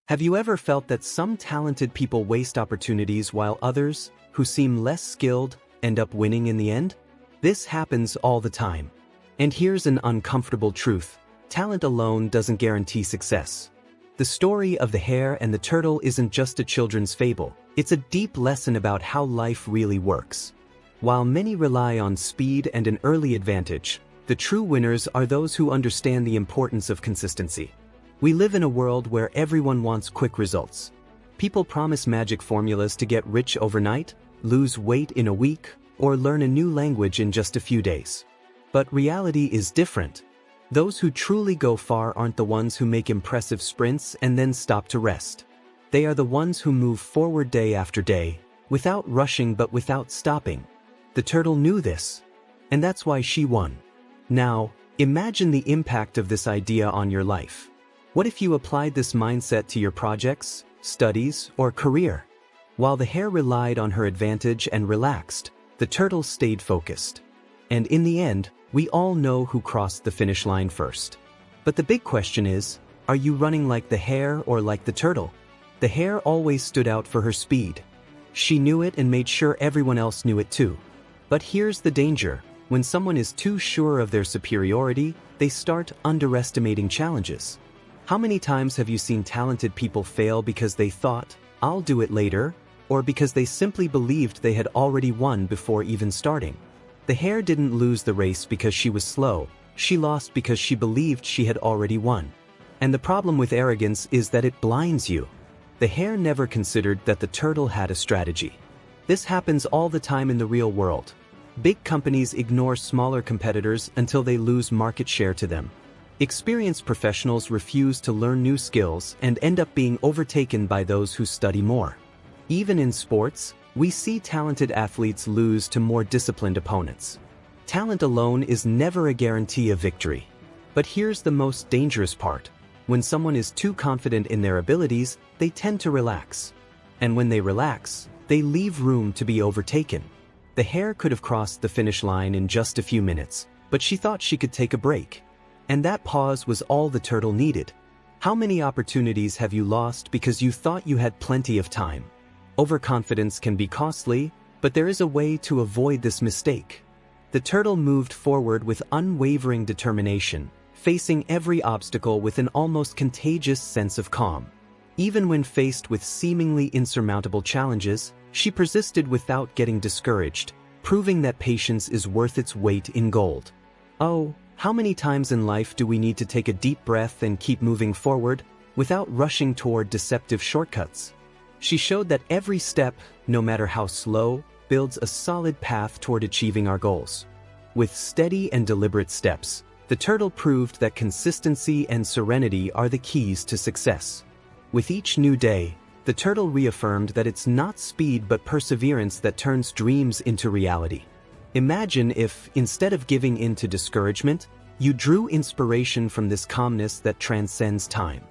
Have you ever felt that some talented people waste opportunities while others, who seem less skilled, end up winning in the end? This happens all the time. And here's an uncomfortable truth: talent alone doesn't guarantee success. The story of the hare and the turtle isn't just a children's fable, it's a deep lesson about how life really works. While many rely on speed and an early advantage, the true winners are those who understand the importance of consistency. We live in a world where everyone wants quick results. People promise magic formulas to get rich overnight, lose weight in a week, or learn a new language in just a few days. But reality is different. Those who truly go far aren't the ones who make impressive sprints and then stop to rest. They are the ones who move forward day after day, without rushing but without stopping. The turtle knew this, and that's why she won. Now, imagine the impact of this idea on your life. What if you applied this mindset to your projects, studies, or career? While the hare relied on her advantage and relaxed, the turtle stayed focused. And in the end, we all know who crossed the finish line first. But the big question is, are you running like the hare or like the turtle? The hare always stood out for her speed. She knew it and made sure everyone else knew it too. But here's the danger: when someone is too sure of their superiority, they start underestimating challenges. How many times have you seen talented people fail because they thought, "I'll do it later," or because they simply believed they had already won before even starting? The hare didn't lose the race because she was slow, she lost because she believed she had already won. And the problem with arrogance is that it blinds you. The hare never considered that the turtle had a strategy. This happens all the time in the real world. Big companies ignore smaller competitors until they lose market share to them. Experienced professionals refuse to learn new skills and end up being overtaken by those who study more. Even in sports, we see talented athletes lose to more disciplined opponents. Talent alone is never a guarantee of victory. But here's the most dangerous part: when someone is too confident in their abilities, they tend to relax. And when they relax, they leave room to be overtaken. The hare could have crossed the finish line in just a few minutes, but she thought she could take a break. And that pause was all the turtle needed. How many opportunities have you lost because you thought you had plenty of time? Overconfidence can be costly, but there is a way to avoid this mistake. The turtle moved forward with unwavering determination, facing every obstacle with an almost contagious sense of calm. Even when faced with seemingly insurmountable challenges, she persisted without getting discouraged, proving that patience is worth its weight in gold. Oh, how many times in life do we need to take a deep breath and keep moving forward, without rushing toward deceptive shortcuts? She showed that every step, no matter how slow, builds a solid path toward achieving our goals. With steady and deliberate steps, the turtle proved that consistency and serenity are the keys to success. With each new day, the turtle reaffirmed that it's not speed but perseverance that turns dreams into reality. Imagine if, instead of giving in to discouragement, you drew inspiration from this calmness that transcends time.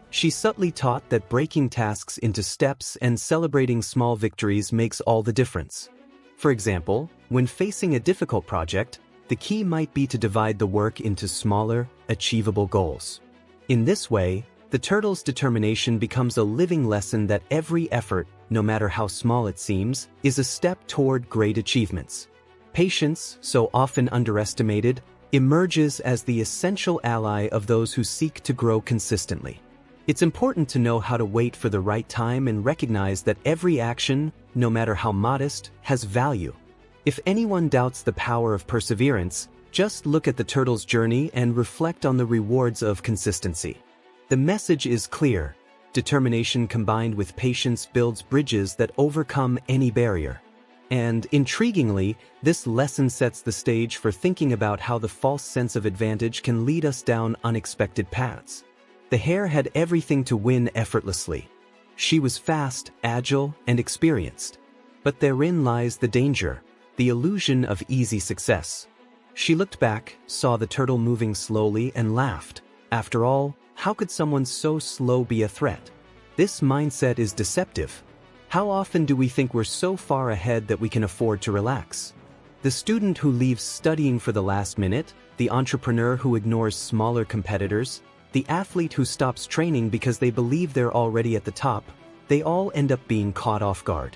She subtly taught that breaking tasks into steps and celebrating small victories makes all the difference. For example, when facing a difficult project, the key might be to divide the work into smaller, achievable goals. In this way, the turtle's determination becomes a living lesson that every effort, no matter how small it seems, is a step toward great achievements. Patience, so often underestimated, emerges as the essential ally of those who seek to grow consistently. It's important to know how to wait for the right time and recognize that every action, no matter how modest, has value. If anyone doubts the power of perseverance, just look at the turtle's journey and reflect on the rewards of consistency. The message is clear: determination combined with patience builds bridges that overcome any barrier. And, intriguingly, this lesson sets the stage for thinking about how the false sense of advantage can lead us down unexpected paths. The hare had everything to win effortlessly. She was fast, agile, and experienced. But therein lies the danger, the illusion of easy success. She looked back, saw the turtle moving slowly, and laughed. After all, how could someone so slow be a threat? This mindset is deceptive. How often do we think we're so far ahead that we can afford to relax? The student who leaves studying for the last minute, the entrepreneur who ignores smaller competitors, The athlete who stops training because they believe they're already at the top, they all end up being caught off guard.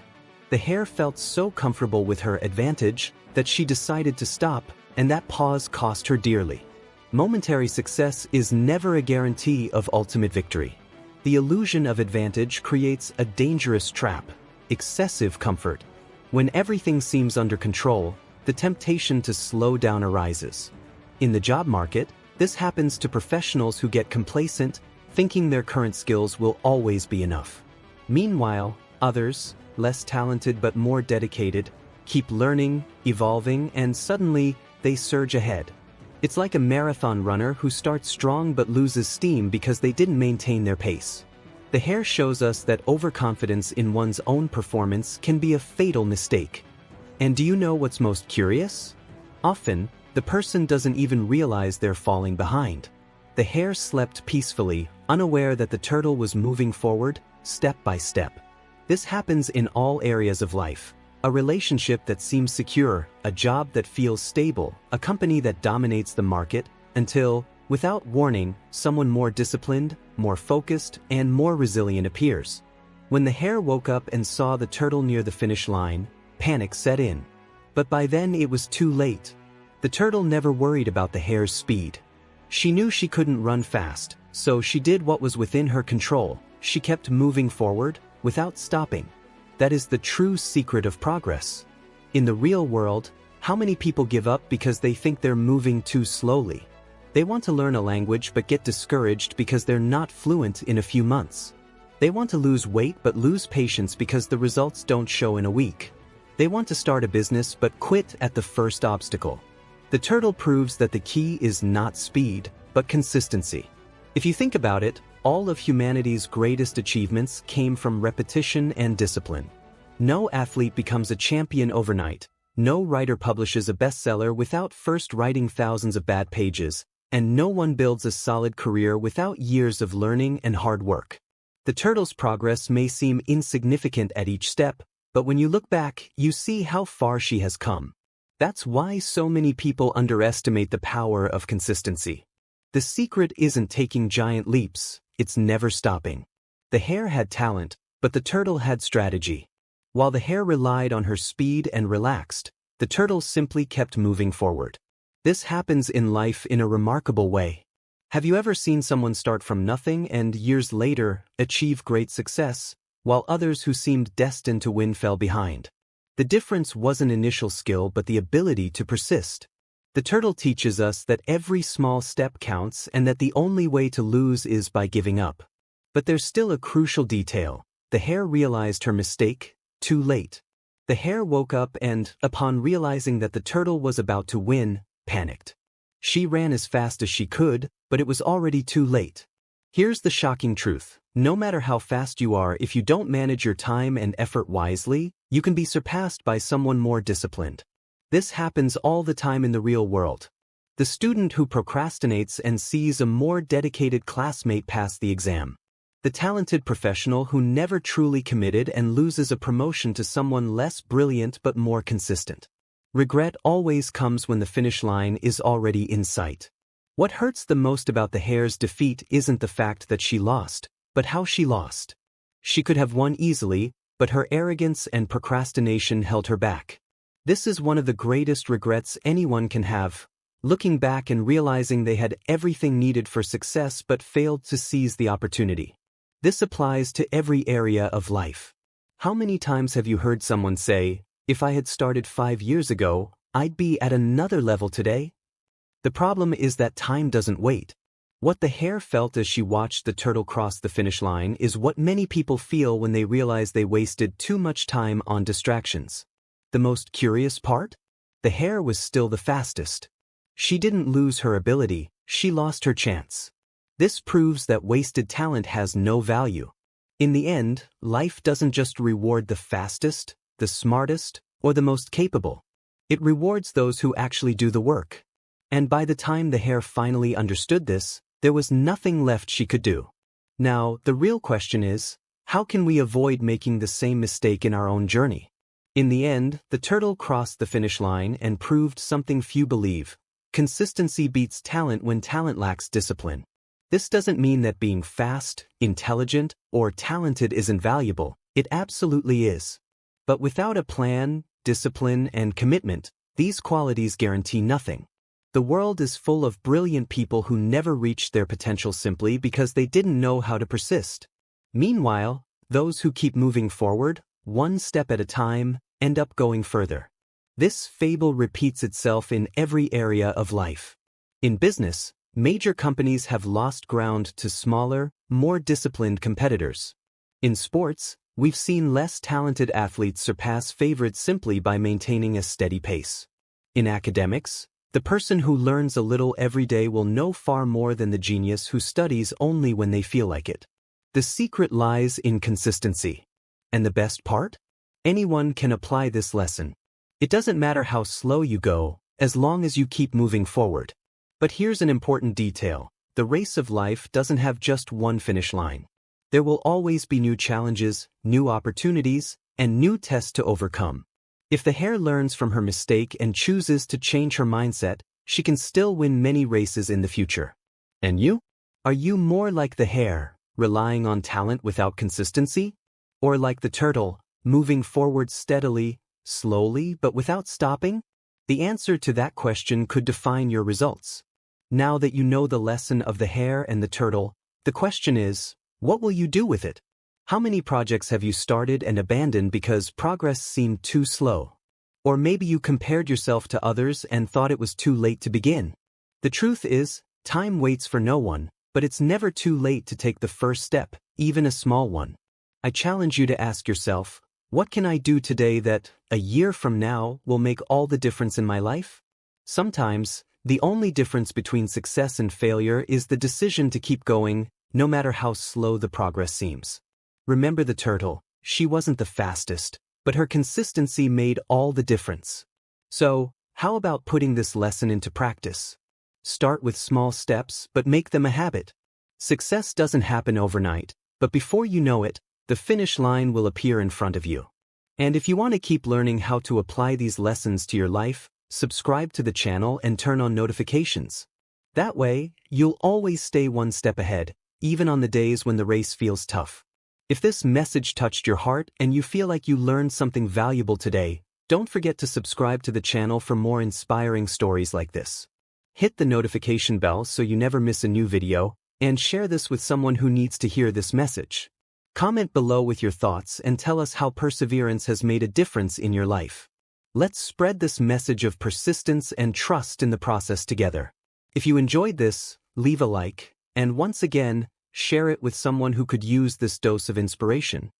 The hare felt so comfortable with her advantage that she decided to stop, and that pause cost her dearly. Momentary success is never a guarantee of ultimate victory. The illusion of advantage creates a dangerous trap: excessive comfort. When everything seems under control, the temptation to slow down arises. In the job market, this happens to professionals who get complacent, thinking their current skills will always be enough. Meanwhile, others, less talented but more dedicated, keep learning, evolving, and suddenly, they surge ahead. It's like a marathon runner who starts strong but loses steam because they didn't maintain their pace. The hare shows us that overconfidence in one's own performance can be a fatal mistake. And do you know what's most curious? Often, the person doesn't even realize they're falling behind. The hare slept peacefully, unaware that the turtle was moving forward, step by step. This happens in all areas of life. A relationship that seems secure, a job that feels stable, a company that dominates the market, until, without warning, someone more disciplined, more focused, and more resilient appears. When the hare woke up and saw the turtle near the finish line, panic set in. But by then it was too late. The turtle never worried about the hare's speed. She knew she couldn't run fast, so she did what was within her control. She kept moving forward, without stopping. That is the true secret of progress. In the real world, how many people give up because they think they're moving too slowly? They want to learn a language but get discouraged because they're not fluent in a few months. They want to lose weight but lose patience because the results don't show in a week. They want to start a business but quit at the first obstacle. The turtle proves that the key is not speed, but consistency. If you think about it, all of humanity's greatest achievements came from repetition and discipline. No athlete becomes a champion overnight. No writer publishes a bestseller without first writing thousands of bad pages, and no one builds a solid career without years of learning and hard work. The turtle's progress may seem insignificant at each step, but when you look back, you see how far she has come. That's why so many people underestimate the power of consistency. The secret isn't taking giant leaps, it's never stopping. The hare had talent, but the turtle had strategy. While the hare relied on her speed and relaxed, the turtle simply kept moving forward. This happens in life in a remarkable way. Have you ever seen someone start from nothing and years later achieve great success, while others who seemed destined to win fell behind? The difference wasn't initial skill but the ability to persist. The turtle teaches us that every small step counts and that the only way to lose is by giving up. But there's still a crucial detail. The hare realized her mistake too late. The hare woke up and, upon realizing that the turtle was about to win, panicked. She ran as fast as she could, but it was already too late. Here's the shocking truth. No matter how fast you are, if you don't manage your time and effort wisely, you can be surpassed by someone more disciplined. This happens all the time in the real world. The student who procrastinates and sees a more dedicated classmate pass the exam. The talented professional who never truly committed and loses a promotion to someone less brilliant but more consistent. Regret always comes when the finish line is already in sight. What hurts the most about the hare's defeat isn't the fact that she lost, but how she lost. She could have won easily, but her arrogance and procrastination held her back. This is one of the greatest regrets anyone can have, looking back and realizing they had everything needed for success but failed to seize the opportunity. This applies to every area of life. How many times have you heard someone say, "If I had started 5 years ago, I'd be at another level today"? The problem is that time doesn't wait. What the hare felt as she watched the turtle cross the finish line is what many people feel when they realize they wasted too much time on distractions. The most curious part? The hare was still the fastest. She didn't lose her ability, she lost her chance. This proves that wasted talent has no value. In the end, life doesn't just reward the fastest, the smartest, or the most capable. It rewards those who actually do the work. And by the time the hare finally understood this, there was nothing left she could do. Now, the real question is, how can we avoid making the same mistake in our own journey? In the end, the turtle crossed the finish line and proved something few believe. Consistency beats talent when talent lacks discipline. This doesn't mean that being fast, intelligent, or talented isn't valuable. It absolutely is. But without a plan, discipline, and commitment, these qualities guarantee nothing. The world is full of brilliant people who never reached their potential simply because they didn't know how to persist. Meanwhile, those who keep moving forward, one step at a time, end up going further. This fable repeats itself in every area of life. In business, major companies have lost ground to smaller, more disciplined competitors. In sports, we've seen less talented athletes surpass favorites simply by maintaining a steady pace. In academics, the person who learns a little every day will know far more than the genius who studies only when they feel like it. The secret lies in consistency. And the best part? Anyone can apply this lesson. It doesn't matter how slow you go, as long as you keep moving forward. But here's an important detail. The race of life doesn't have just one finish line. There will always be new challenges, new opportunities, and new tests to overcome. If the hare learns from her mistake and chooses to change her mindset, she can still win many races in the future. And you? Are you more like the hare, relying on talent without consistency? Or like the turtle, moving forward steadily, slowly but without stopping? The answer to that question could define your results. Now that you know the lesson of the hare and the turtle, the question is, what will you do with it? How many projects have you started and abandoned because progress seemed too slow? Or maybe you compared yourself to others and thought it was too late to begin. The truth is, time waits for no one, but it's never too late to take the first step, even a small one. I challenge you to ask yourself, what can I do today that, a year from now, will make all the difference in my life? Sometimes, the only difference between success and failure is the decision to keep going, no matter how slow the progress seems. Remember the turtle, she wasn't the fastest, but her consistency made all the difference. So, how about putting this lesson into practice? Start with small steps, but make them a habit. Success doesn't happen overnight, but before you know it, the finish line will appear in front of you. And if you want to keep learning how to apply these lessons to your life, subscribe to the channel and turn on notifications. That way, you'll always stay one step ahead, even on the days when the race feels tough. If this message touched your heart and you feel like you learned something valuable today, don't forget to subscribe to the channel for more inspiring stories like this. Hit the notification bell so you never miss a new video, and share this with someone who needs to hear this message. Comment below with your thoughts and tell us how perseverance has made a difference in your life. Let's spread this message of persistence and trust in the process together. If you enjoyed this, leave a like, and once again, share it with someone who could use this dose of inspiration.